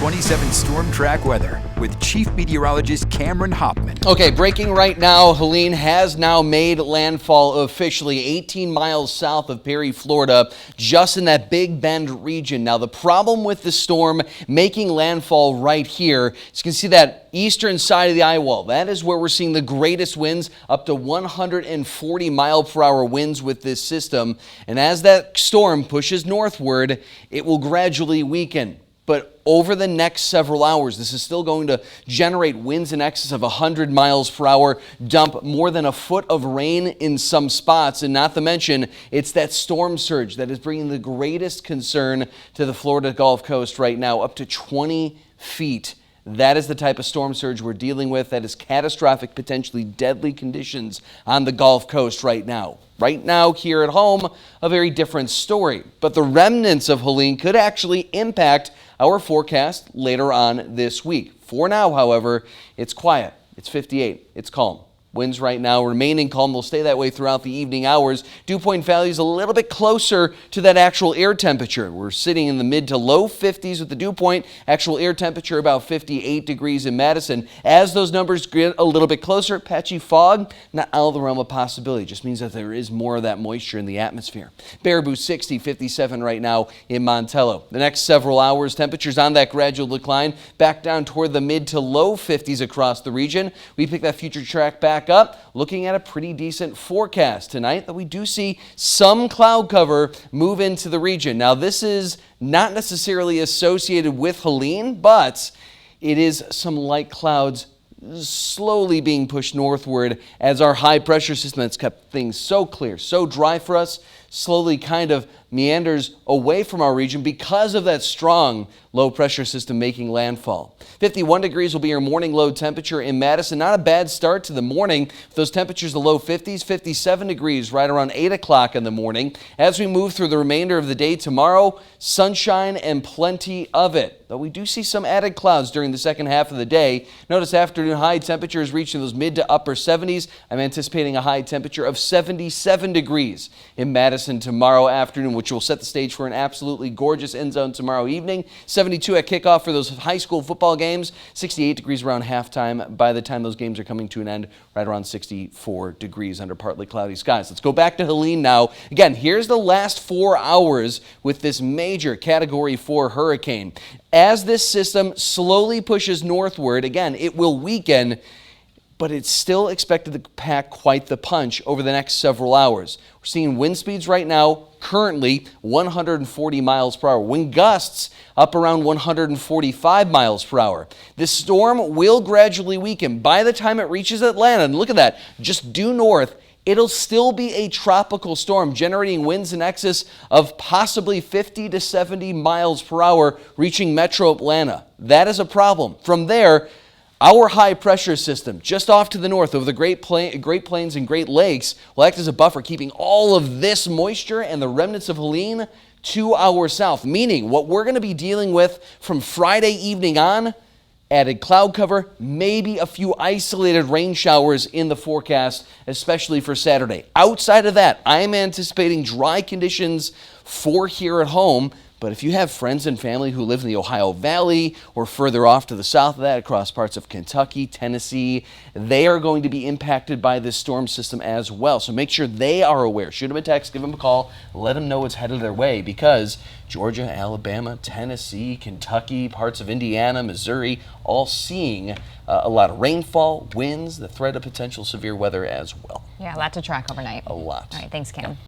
27 storm track weather with Chief Meteorologist Cameron Hopman. Okay, breaking right now, Helene has now made landfall officially 18 miles south of Perry, Florida, just in that Big Bend region. Now, the problem with the storm making landfall right here, you can see that eastern side of the eye wall. That is where we're seeing the greatest winds, up to 140 mile per hour winds with this system. And as that storm pushes northward, it will gradually weaken. But over the next several hours, this is still going to generate winds in excess of 100 miles per hour, dump more than a foot of rain in some spots, and not to mention, it's that storm surge that is bringing the greatest concern to the Florida Gulf Coast right now, up to 20 feet. That is the type of storm surge we're dealing with. That is catastrophic, potentially deadly conditions on the Gulf Coast right now. Right now, here at home, a very different story. But the remnants of Helene could actually impact our forecast later on this week. For now, however, it's quiet. It's 58. It's calm. Winds right now remaining calm. They'll stay that way throughout the evening hours. Dew point values a little bit closer to that actual air temperature. We're sitting in the mid to low 50s with the dew point. Actual air temperature about 58 degrees in Madison. As those numbers get a little bit closer, patchy fog, not out of the realm of possibility. Just means that there is more of that moisture in the atmosphere. Baraboo 60, 57 right now in Montello. The next several hours, temperatures on that gradual decline, back down toward the mid to low 50s across the region. We pick that future track back up, looking at a pretty decent forecast tonight, that we do see some cloud cover move into the region. Now, this is not necessarily associated with Helene, but it is some light clouds slowly being pushed northward as our high pressure system that's kept things so clear, so dry for us, slowly kind of meanders away from our region because of that strong low pressure system making landfall. 51 degrees will be your morning low temperature in Madison. Not a bad start to the morning. With those temperatures, the low 50s, 57 degrees right around 8 o'clock in the morning. As we move through the remainder of the day tomorrow, sunshine and plenty of it. Though we do see some added clouds during the second half of the day. Notice afternoon high temperatures reaching those mid to upper 70s. I'm anticipating a high temperature of 77 degrees in Madison tomorrow afternoon, which will set the stage for an absolutely gorgeous end zone tomorrow evening. 72 at kickoff for those high school football games. 68 degrees around halftime. By the time those games are coming to an end, right around 64 degrees under partly cloudy skies. Let's go back to Helene now. Again, here's the last 4 hours with this major Category 4 hurricane. As this system slowly pushes northward, again, it will weaken, but it's still expected to pack quite the punch over the next several hours. We're seeing wind speeds right now, currently 140 miles per hour. Wind gusts up around 145 miles per hour. This storm will gradually weaken. By the time it reaches Atlanta, and look at that, just due north, it'll still be a tropical storm, generating winds in excess of possibly 50 to 70 miles per hour, reaching metro Atlanta. That is a problem. From there, our high pressure system just off to the north over the Great Plains and Great Lakes will act as a buffer, keeping all of this moisture and the remnants of Helene to our south, meaning what we're going to be dealing with from Friday evening on, added cloud cover, maybe a few isolated rain showers in the forecast, especially for Saturday. Outside of that, I'm anticipating dry conditions for here at home. But if you have friends and family who live in the Ohio Valley or further off to the south of that, across parts of Kentucky, Tennessee, they are going to be impacted by this storm system as well. So make sure they are aware. Shoot them a text, give them a call, let them know it's headed their way, because Georgia, Alabama, Tennessee, Kentucky, parts of Indiana, Missouri, all seeing a lot of rainfall, winds, the threat of potential severe weather as well. Yeah, a lot to track overnight. A lot. All right, thanks, Cam.